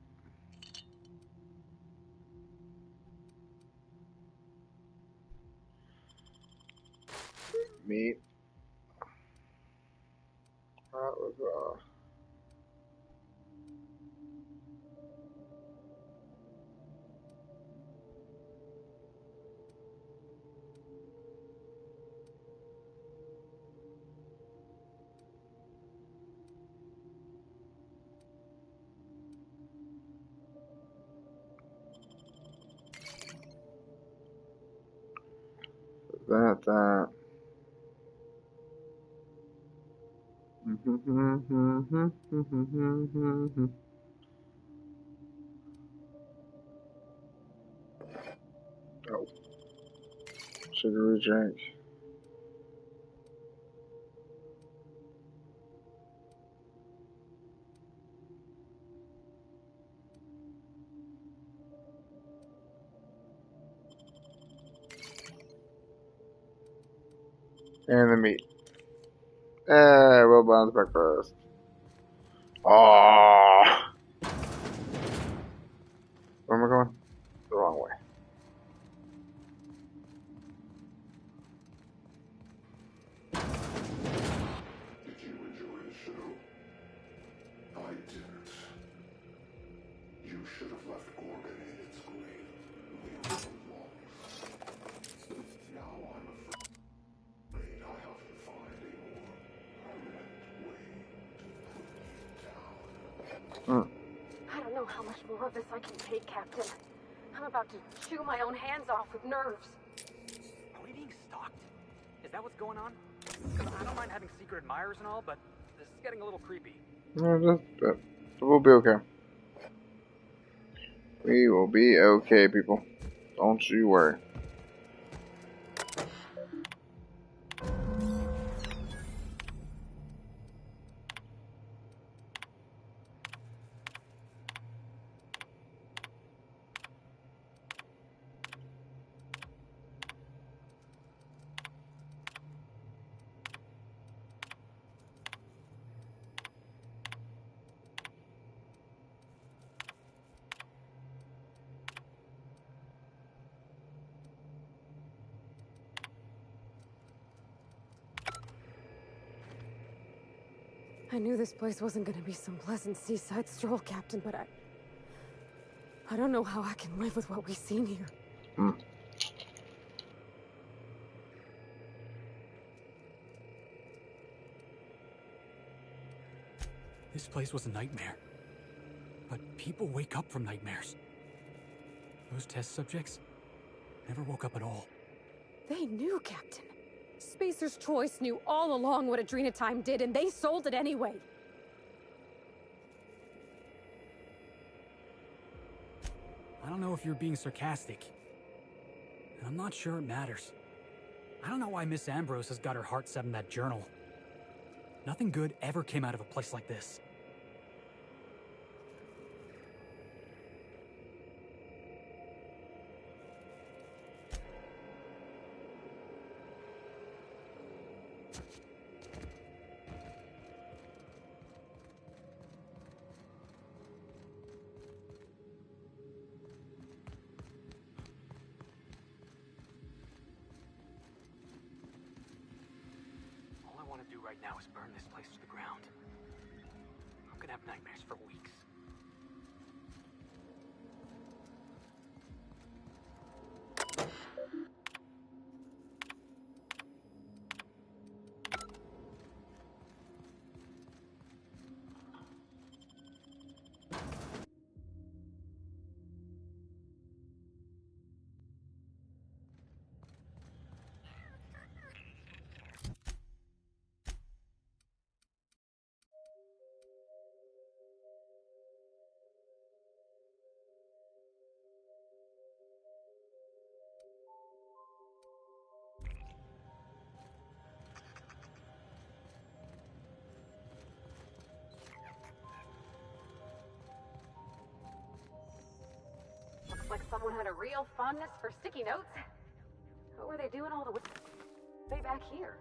Meat. That was that. Oh, sugary drink. And the meat. Well balanced breakfast. Oh, where am I going? The wrong way. Did you enjoy the show? I didn't. You should have left Gorgon in its grave where it belongs. Now I'm afraid I have to find a more permanent way to put you down. much more of this I can take, Captain. I'm about to chew my own hands off with nerves. Are we being stalked? Is that what's going on? Because I don't mind having secret admirers and all, but this is getting a little creepy. We'll be okay. We will be okay, people. Don't you worry. I knew this place wasn't gonna be some pleasant seaside stroll, Captain, but I don't know how I can live with what we've seen here. This place was a nightmare. But people wake up from nightmares. Those test subjects never woke up at all. They knew, Captain. Spacer's Choice knew all along what Adrenatime did, and they sold it anyway. I don't know if you're being sarcastic. And I'm not sure it matters. I don't know why Miss Ambrose has got her heart set in that journal. Nothing good ever came out of a place like this. Right now is burn this place to the ground. I'm gonna have nightmares for weeks. Looks like someone had a real fondness for sticky notes. What were they doing all the way back here?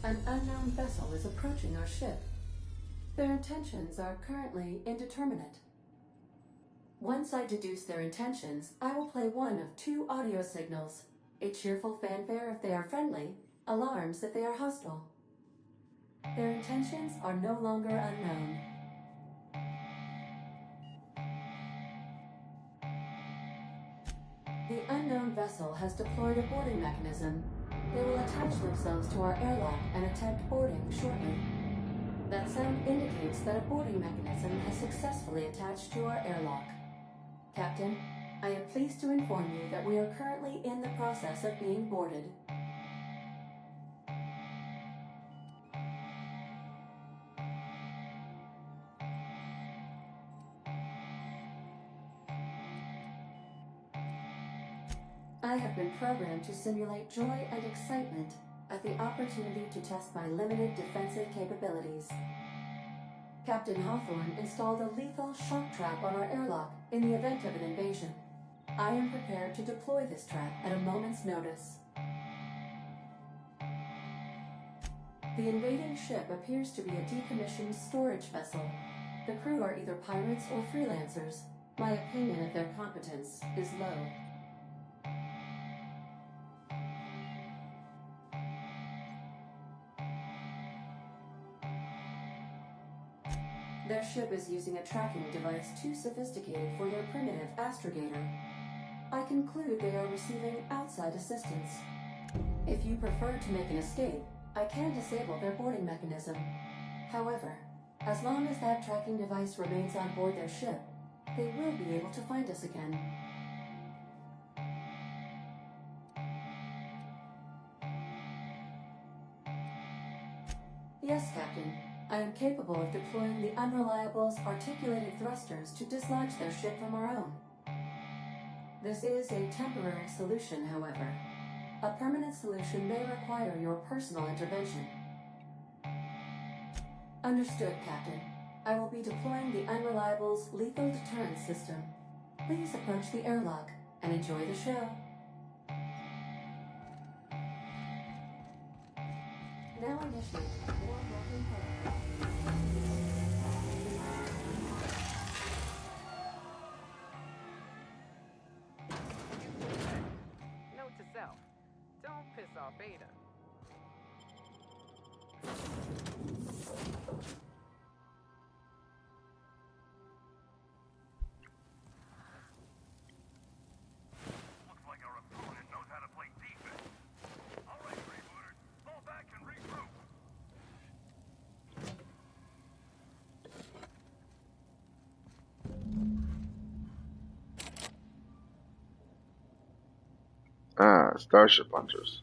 An unknown vessel is approaching our ship. Their intentions are currently indeterminate. Once I deduce their intentions, I will play one of two audio signals. A cheerful fanfare if they are friendly, alarms if they are hostile. Their intentions are no longer unknown. The unknown vessel has deployed a boarding mechanism. They will attach themselves to our airlock and attempt boarding shortly. That sound indicates that a boarding mechanism has successfully attached to our airlock. Captain, I am pleased to inform you that we are currently in the process of being boarded. I have been programmed to simulate joy and excitement at the opportunity to test my limited defensive capabilities. Captain Hawthorne installed a lethal shock trap on our airlock in the event of an invasion. I am prepared to deploy this trap at a moment's notice. The invading ship appears to be a decommissioned storage vessel. The crew are either pirates or freelancers. My opinion of their competence is low. Their ship is using a tracking device too sophisticated for their primitive astrogator. I conclude they are receiving outside assistance. If you prefer to make an escape, I can disable their boarding mechanism. However, as long as that tracking device remains on board their ship, they will be able to find us again. Yes, Captain. I am capable of deploying the Unreliable's articulated thrusters to dislodge their ship from our own. This is a temporary solution, however. A permanent solution may require your personal intervention. Understood, Captain. I will be deploying the Unreliable's lethal deterrence system. Please approach the airlock and enjoy the show. Now initiate more Gorgon protocol. Note to self, don't piss off Beta. Looks like our opponent knows how to play defense. All right, freebooters, fall back and regroup. Starship Hunters.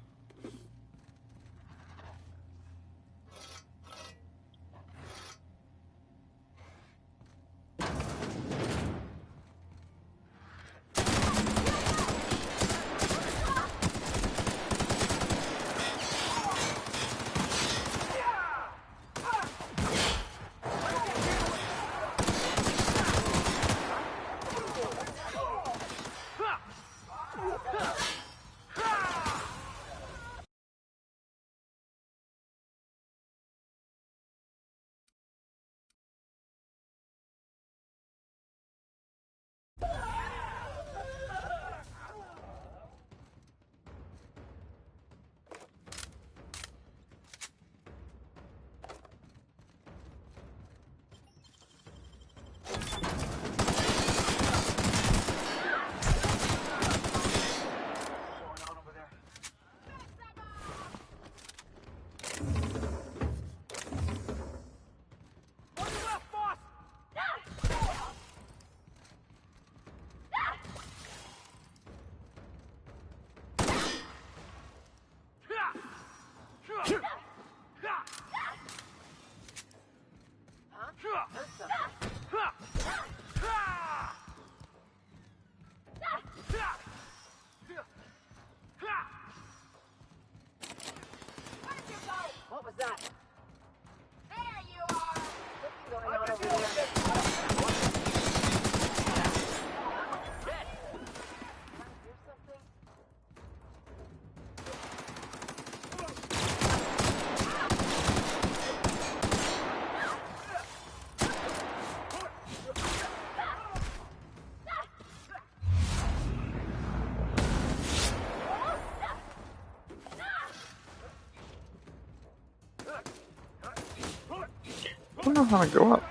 don't know how to go up.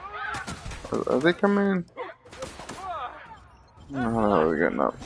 Are they coming in? I don't know how they're getting up.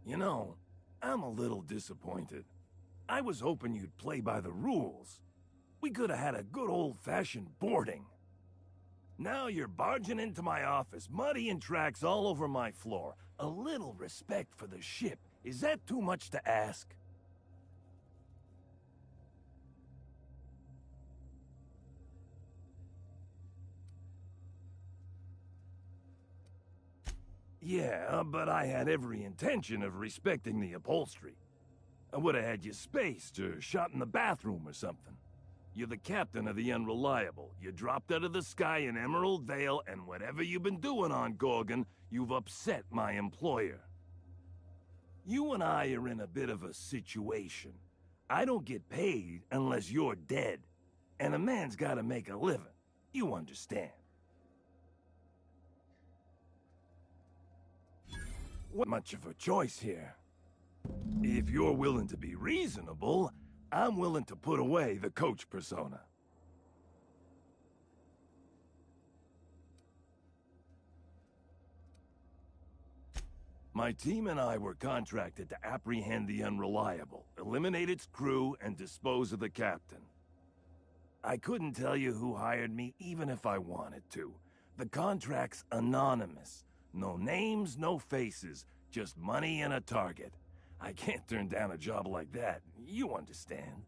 You know, I'm a little disappointed. I was hoping you'd play by the rules. We could have had a good old-fashioned boarding. Now you're barging into my office, muddying tracks all over my floor. A little respect for the ship. Is that too much to ask? Yeah, but I had every intention of respecting the upholstery. I would have had you spaced or shot in the bathroom or something. You're the captain of the Unreliable. You dropped out of the sky in Emerald Vale, and whatever you've been doing on Gorgon, you've upset my employer. You and I are in a bit of a situation. I don't get paid unless you're dead. And a man's gotta make a living. You understand. What much of a choice here? If you're willing to be reasonable, I'm willing to put away the coach persona. My team and I were contracted to apprehend the Unreliable, eliminate its crew, and dispose of the captain. I couldn't tell you who hired me even if I wanted to. the contract's anonymous. No names, no faces, just money and a target. I can't turn down a job like that. You understand.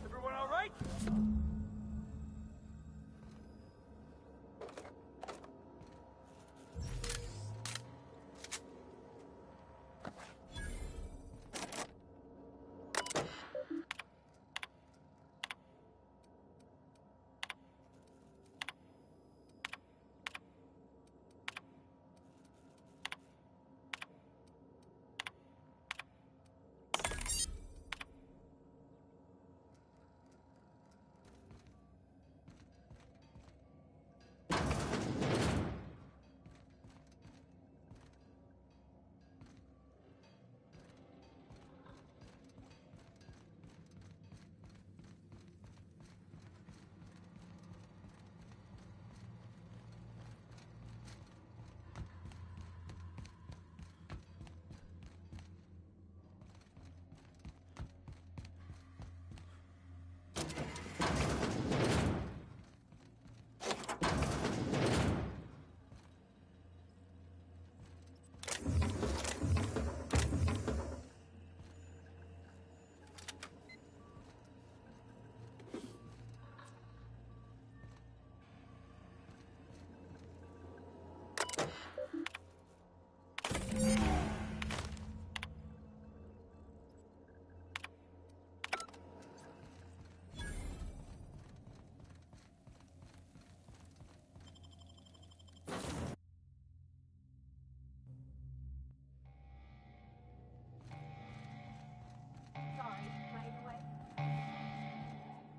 Everyone all right?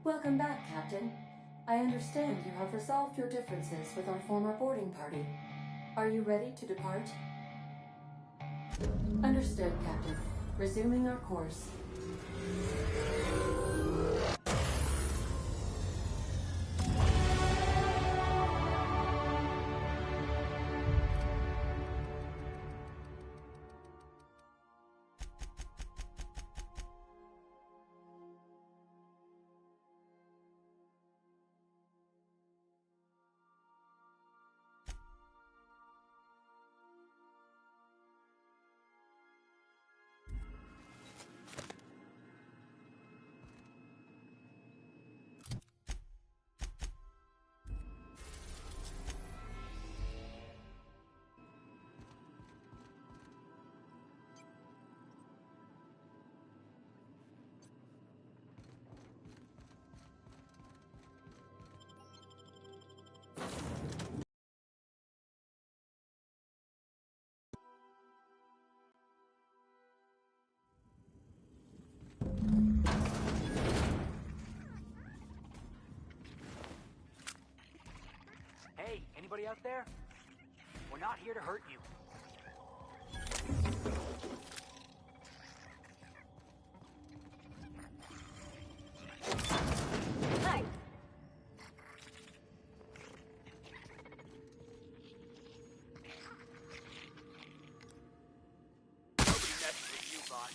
Welcome back, Captain. I understand you have resolved your differences with our former boarding party. Are you ready to depart? Understood, Captain. Resuming our course. Hey, anybody out there? We're not here to hurt you. Hi. Hope you messed with you, boss.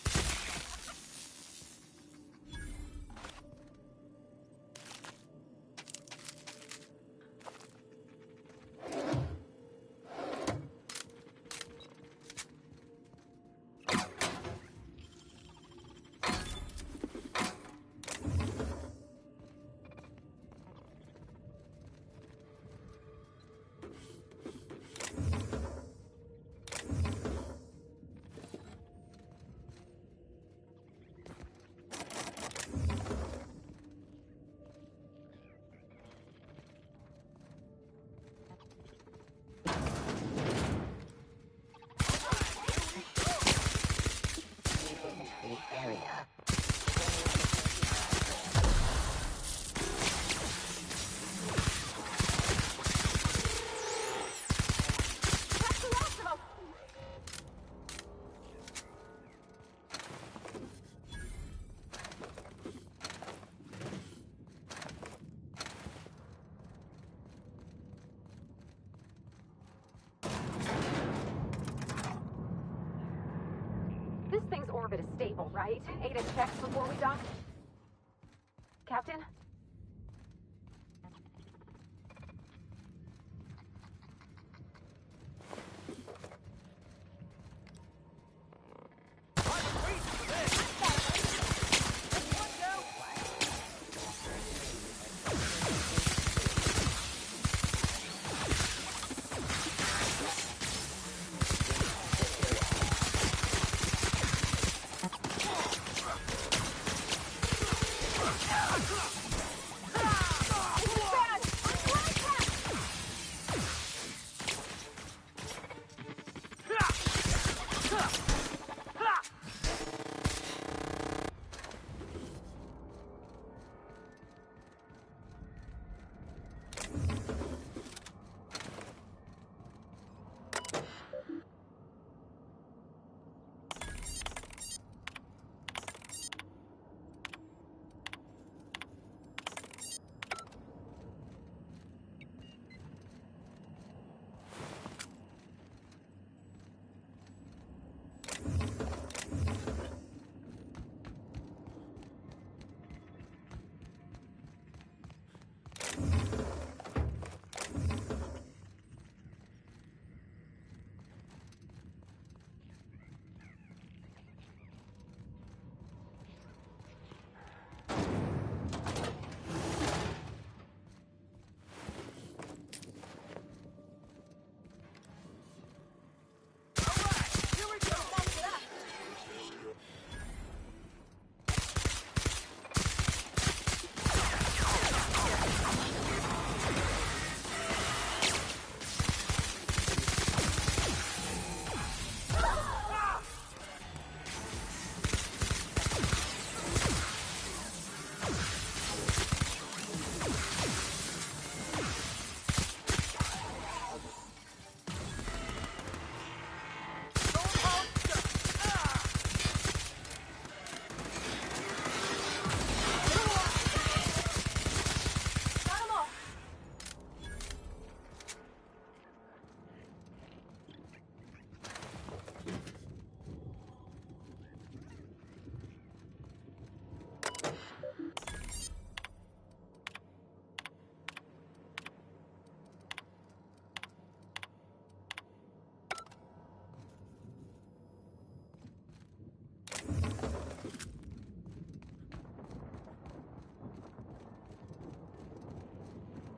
This thing's orbit is stable, right? Ada checks before we dock? Captain?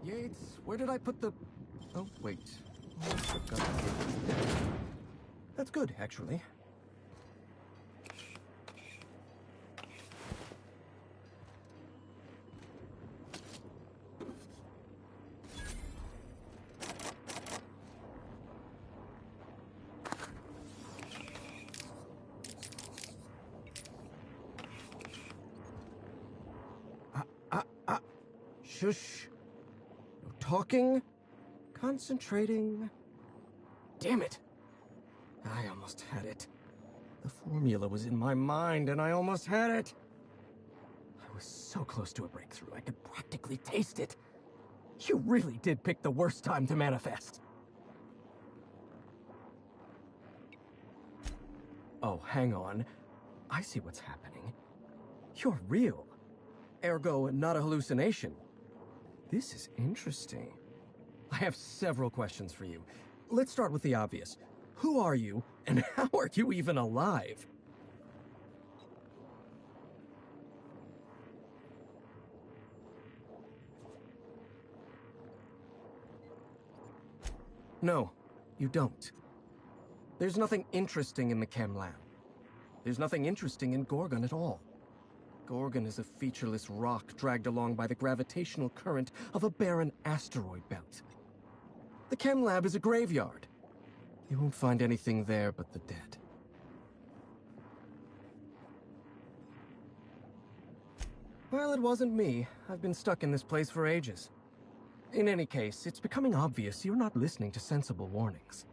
Yates, where did I put the... Oh, wait. Oh, I forgot. That's good, actually. Shush. No talking. Concentrating. Damn it. I almost had it. The formula was in my mind, and I almost had it. I was so close to a breakthrough, I could practically taste it. You really did pick the worst time to manifest. Oh, hang on. I see what's happening. You're real. Ergo, not a hallucination. This is interesting. I have several questions for you. Let's start with the obvious. Who are you, and how are you even alive? No, you don't. There's nothing interesting in the chem lab. There's nothing interesting in Gorgon at all. Gorgon is a featureless rock dragged along by the gravitational current of a barren asteroid belt. The chem lab is a graveyard. You won't find anything there but the dead. Well, it wasn't me. I've been stuck in this place for ages. In any case, it's becoming obvious you're not listening to sensible warnings.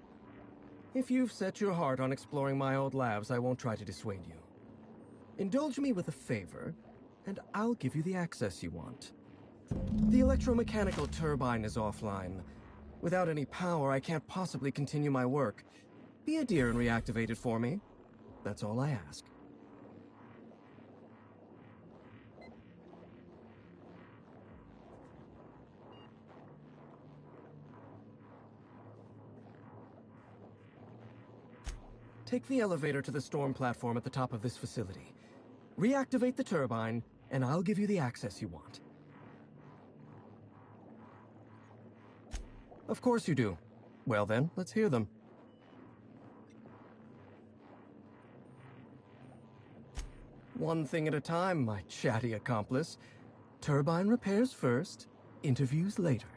If you've set your heart on exploring my old labs, I won't try to dissuade you. Indulge me with a favor, and I'll give you the access you want. The electromechanical turbine is offline. Without any power, I can't possibly continue my work. Be a dear and reactivate it for me. That's all I ask. Take the elevator to the storm platform at the top of this facility. Reactivate the turbine, and I'll give you the access you want. Of course you do. Well then, let's hear them. One thing at a time, my chatty accomplice. Turbine repairs first, interviews later.